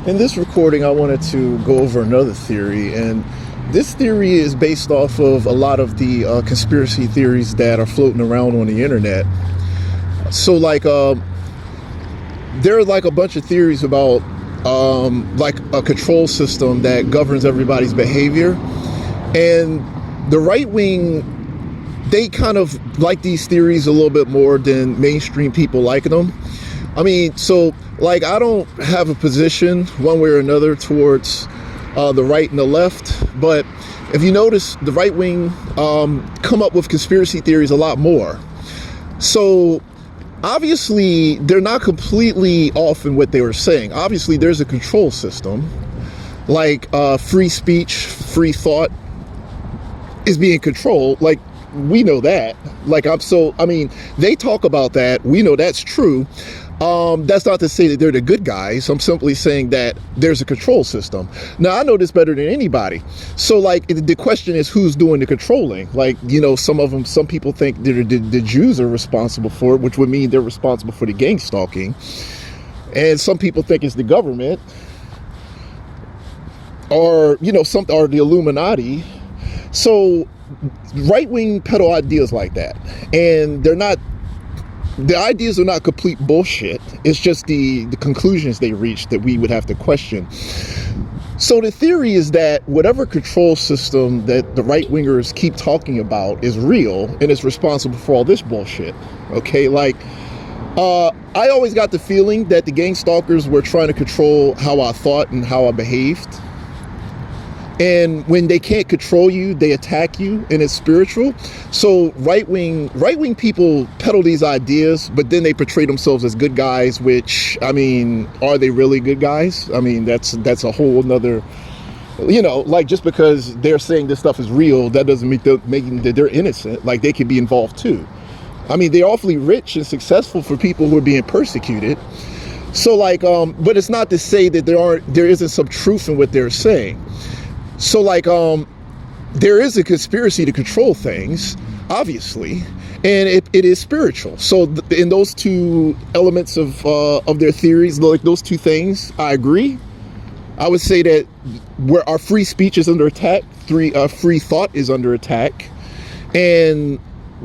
In this recording, I wanted to go over another theory, and this theory is based off of a lot of the conspiracy theories that are floating around on the internet. So, there are like a bunch of theories about like a control system that governs everybody's behavior, and the right wing, they kind of like these theories a little bit more than mainstream people like them. I mean, so like I don't have a position one way or another towards the right and the left, but if you notice, the right wing come up with conspiracy theories a lot more. So obviously they're not completely off in what they were saying. Obviously there's a control system, like free speech, free thought is being controlled. Like, we know that. They talk about that. We know that's true. That's not to say that they're the good guys. I'm simply saying that there's a control system. Now, I know this better than anybody. So, like, the question is, who's doing the controlling? Like, you know, some people think that the Jews are responsible for it, which would mean they're responsible for the gang stalking. And some people think it's the government, or, you know, or the Illuminati. So right-wing peddle ideas like that, and the ideas are not complete bullshit. It's just the conclusions they reach that we would have to question. So the theory is that whatever control system that the right-wingers keep talking about is real and is responsible for all this bullshit. Okay, like I always got the feeling that the gang stalkers were trying to control how I thought and how I behaved. And when they can't control you, they attack you, and it's spiritual. So right-wing people peddle these ideas, but then they portray themselves as good guys, which, I mean, are they really good guys? I mean, that's a whole nother, you know, like, just because they're saying this stuff is real, that doesn't make that they're innocent. Like, they could be involved too. I mean, they're awfully rich and successful for people who are being persecuted. So like, but it's not to say that there isn't some truth in what they're saying. So like, there is a conspiracy to control things, obviously, and it is spiritual. So in those two elements of their theories, like those two things, I agree. I would say that where our free speech is under attack, free thought is under attack, and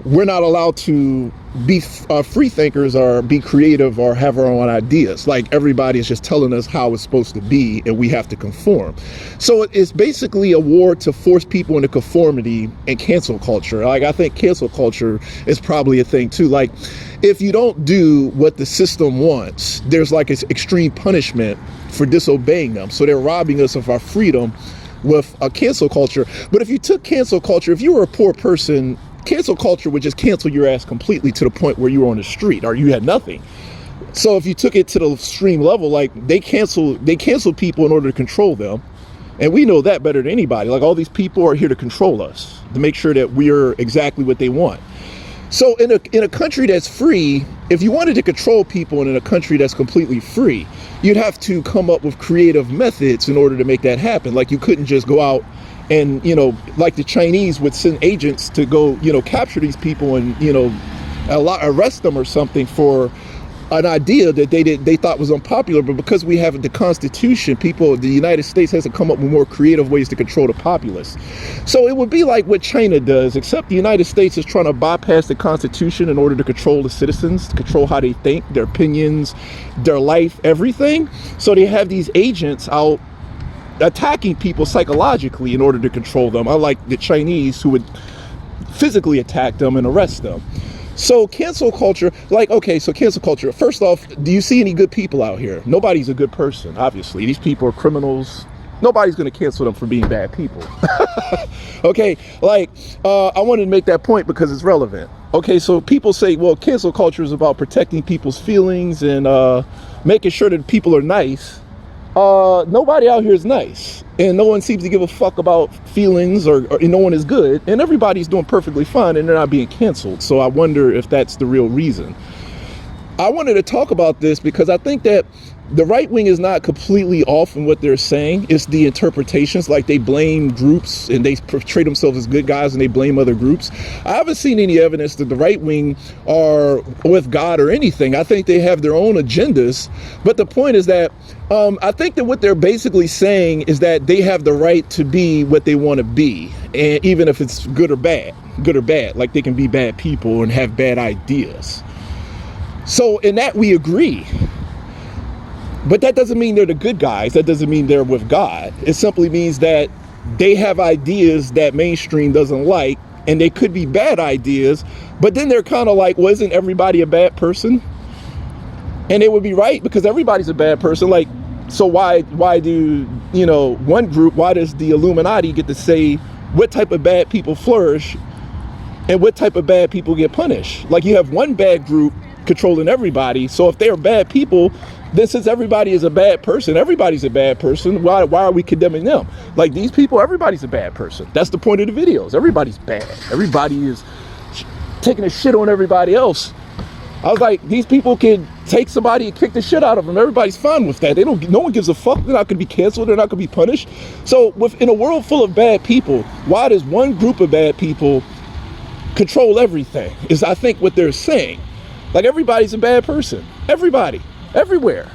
we're not allowed to be free thinkers or be creative or have our own ideas. Like, everybody is just telling us how it's supposed to be, and we have to conform. So it's basically a war to force people into conformity and cancel culture. Like, I think cancel culture is probably a thing too. Like, if you don't do what the system wants, there's like an extreme punishment for disobeying them. So they're robbing us of our freedom with a cancel culture. But if you took cancel culture, if you were a poor person, cancel culture would just cancel your ass completely to the point where you were on the street or you had nothing. So if you took it to the extreme level, like they cancel people in order to control them. And we know that better than anybody. Like, all these people are here to control us, to make sure that we're exactly what they want. So in a country that's free, if you wanted to control people in a country that's completely free, you'd have to come up with creative methods in order to make that happen. Like, you couldn't just go out and, you know, like the Chinese would send agents to go, you know, capture these people and, you know, arrest them or something for an idea that they thought was unpopular. But because we have the Constitution, the United States has to come up with more creative ways to control the populace. So it would be like what China does, except the United States is trying to bypass the Constitution in order to control the citizens, to control how they think, their opinions, their life, everything. So they have these agents out attacking people psychologically in order to control them, unlike the Chinese, who would physically attack them and arrest them. So cancel culture, like, okay, so cancel culture, first off, do you see any good people out here? Nobody's a good person, obviously. These people are criminals. Nobody's going to cancel them for being bad people. Okay, like, I wanted to make that point because it's relevant. Okay, so people say, well, cancel culture is about protecting people's feelings and making sure that people are nice. Nobody out here is nice, and no one seems to give a fuck about feelings, or no one is good, and everybody's doing perfectly fine and they're not being canceled. So I wonder if that's the real reason. I wanted to talk about this because I think that the right wing is not completely off in what they're saying. It's the interpretations, like they blame groups and they portray themselves as good guys and they blame other groups. I haven't seen any evidence that the right wing are with God or anything. I think they have their own agendas. But the point is that I think that what they're basically saying is that they have the right to be what they want to be. And even if it's good or bad, like they can be bad people and have bad ideas. So in that we agree. But that doesn't mean they're the good guys. That doesn't mean they're with God. It simply means that they have ideas that mainstream doesn't like, and they could be bad ideas, but then they're kind of like, well, isn't everybody a bad person? And they would be right, because everybody's a bad person. Like, so why do, you know, one group, why does the Illuminati get to say what type of bad people flourish and what type of bad people get punished? Like, you have one bad group controlling everybody. So if they're bad people, then since everybody is a bad person, everybody's a bad person, why are we condemning them? Like, these people, everybody's a bad person. That's the point of the videos. Everybody's bad. Everybody is taking a shit on everybody else. I was like, these people can take somebody and kick the shit out of them. Everybody's fine with that. No one gives a fuck. They're not going to be canceled. They're not going to be punished. So in a world full of bad people, why does one group of bad people control everything? Is, I think, what they're saying. Like, everybody's a bad person. Everybody. Everywhere.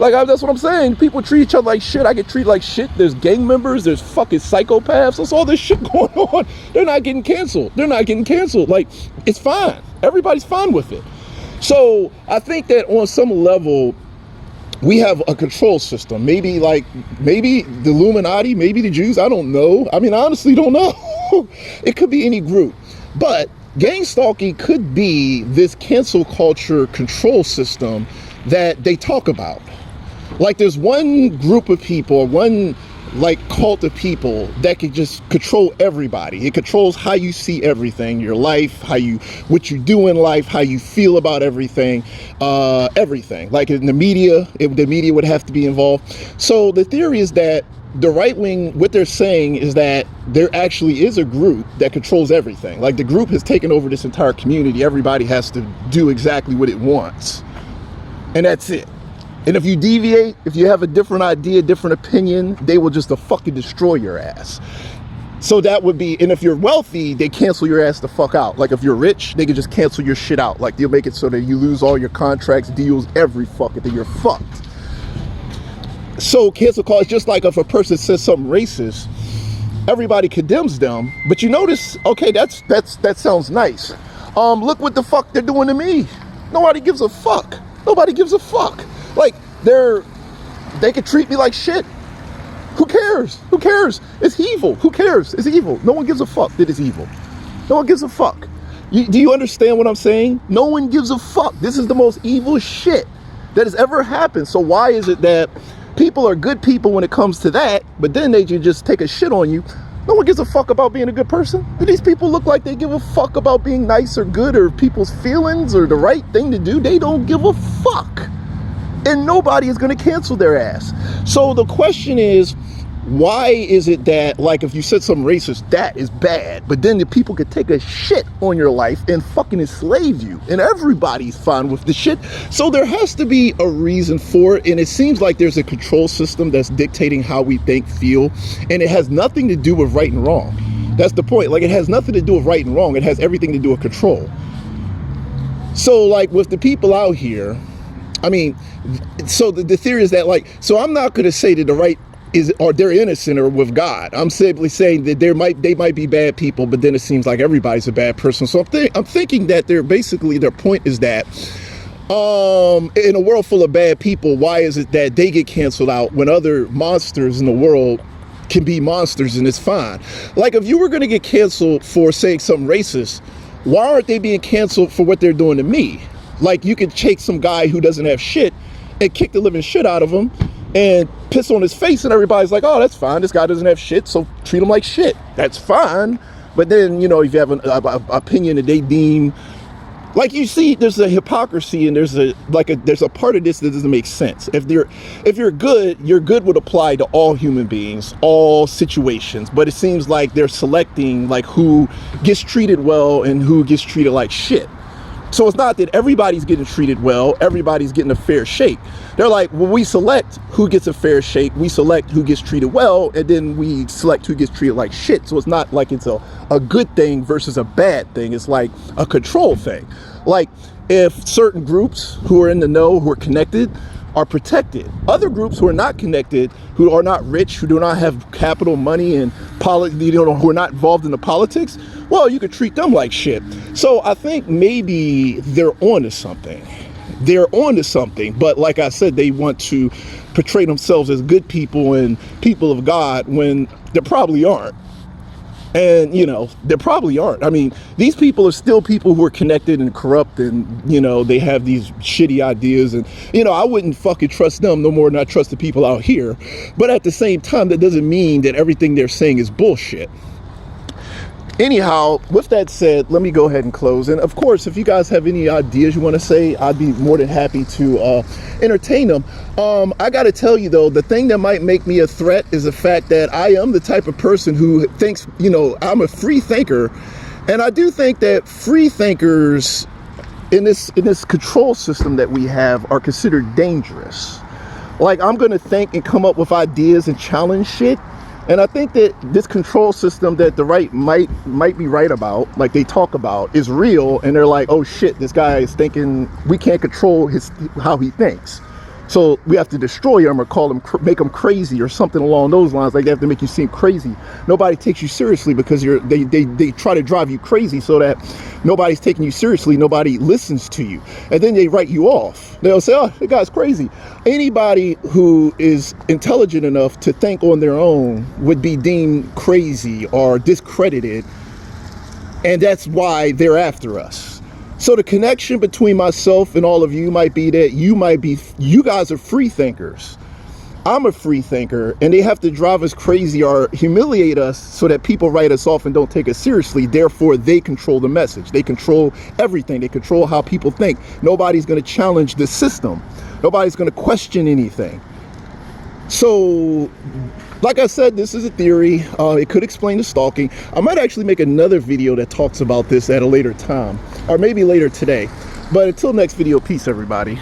Like, that's what I'm saying. People treat each other like shit. I get treated like shit. There's gang members. There's fucking psychopaths. There's all this shit going on. They're not getting canceled. Like, it's fine. Everybody's fine with it. So I think that on some level, we have a control system. Maybe the Illuminati, maybe the Jews. I don't know. I mean, I honestly don't know. It could be any group. But gang stalking could be this cancel culture control system that they talk about. Like, there's one group of people, one like cult of people that can just control everybody. It controls how you see everything, your life, what you do in life, how you feel about everything, everything. Like in the media, the media would have to be involved. So the theory is that the right wing, what they're saying is that there actually is a group that controls everything. Like, the group has taken over this entire community. Everybody has to do exactly what it wants. And that's it. And if you deviate, if you have a different idea, different opinion, they will just fucking destroy your ass. So that would be, and if you're wealthy, they cancel your ass the fuck out. Like, if you're rich, they can just cancel your shit out. Like, they'll make it so that you lose all your contracts, deals, every fucking thing. You're fucked. So cancel culture is just like if a person says something racist, everybody condemns them. But you notice, okay, that sounds nice. Look what the fuck they're doing to me. Nobody gives a fuck. Nobody gives a fuck. Like, they could treat me like shit. Who cares? Who cares? It's evil. Who cares? It's evil. No one gives a fuck that it's evil. No one gives a fuck. Do you understand what I'm saying? No one gives a fuck. This is the most evil shit that has ever happened. So why is it that people are good people when it comes to that, but then they just take a shit on you? No one gives a fuck about being a good person. Do these people look like they give a fuck about being nice or good or people's feelings or the right thing to do? They don't give a fuck. And nobody is going to cancel their ass. So the question is, why is it that, like, if you said something racist, that is bad, but then the people could take a shit on your life and fucking enslave you, and everybody's fine with the shit? So there has to be a reason for it, and it seems like there's a control system that's dictating how we think, feel, and it has nothing to do with right and wrong. That's the point. Like, it has nothing to do with right and wrong. It has everything to do with control. So, like, with the people out here, I mean, so the theory is that, like, so I'm not going to say that the right or they're innocent or with God. I'm simply saying that they might be bad people, but then it seems like everybody's a bad person. So I'm thinking that their point is that in a world full of bad people, why is it that they get canceled out when other monsters in the world can be monsters and it's fine? Like, if you were going to get canceled for saying something racist, why aren't they being canceled for what they're doing to me? Like, you could take some guy who doesn't have shit and kick the living shit out of him and piss on his face, and everybody's like, oh, that's fine. This guy doesn't have shit, so treat him like shit. That's fine. But then, you know, if you have an opinion that they deem, like, you see, there's a hypocrisy, and there's a part of this that doesn't make sense. If you're good, your good would apply to all human beings, all situations. But it seems like they're selecting, like, who gets treated well and who gets treated like shit. So it's not that everybody's getting treated well, everybody's getting a fair shake. They're like, well, we select who gets a fair shake, we select who gets treated well, and then we select who gets treated like shit. So it's not like it's a good thing versus a bad thing. It's like a control thing. Like if certain groups who are in the know, who are connected, are protected, other groups who are not connected, who are not rich, who do not have capital, money, and who are not involved in the politics, well, you could treat them like shit. So I think maybe they're onto something. They're onto something, but like I said, they want to portray themselves as good people and people of God when they probably aren't. And, you know, they probably aren't. I mean, these people are still people who are connected and corrupt, and, you know, they have these shitty ideas. And, you know, I wouldn't fucking trust them no more than I trust the people out here. But at the same time, that doesn't mean that everything they're saying is bullshit. Anyhow, with that said, let me go ahead and close. And of course, if you guys have any ideas you want to say, I'd be more than happy to entertain them. I got to tell you, though, the thing that might make me a threat is the fact that I am the type of person who thinks, you know, I'm a free thinker. And I do think that free thinkers in this control system that we have are considered dangerous. Like, I'm going to think and come up with ideas and challenge shit. And I think that this control system that the right might be right about, like they talk about, is real. And they're like, oh shit, this guy is thinking we can't control how he thinks. So we have to destroy him or call him, make him crazy or something along those lines. Like they have to make you seem crazy. Nobody takes you seriously because they try to drive you crazy so that nobody's taking you seriously. Nobody listens to you. And then they write you off. They'll say, oh, the guy's crazy. Anybody who is intelligent enough to think on their own would be deemed crazy or discredited. And that's why they're after us. So the connection between myself and all of you might be that you guys are free thinkers. I'm a free thinker, and they have to drive us crazy or humiliate us so that people write us off and don't take us seriously. Therefore, they control the message. They control everything. They control how people think. Nobody's going to challenge the system. Nobody's going to question anything. So, like I said, this is a theory. It could explain the stalking. I might actually make another video that talks about this at a later time, or maybe later today. But until next video, peace, everybody.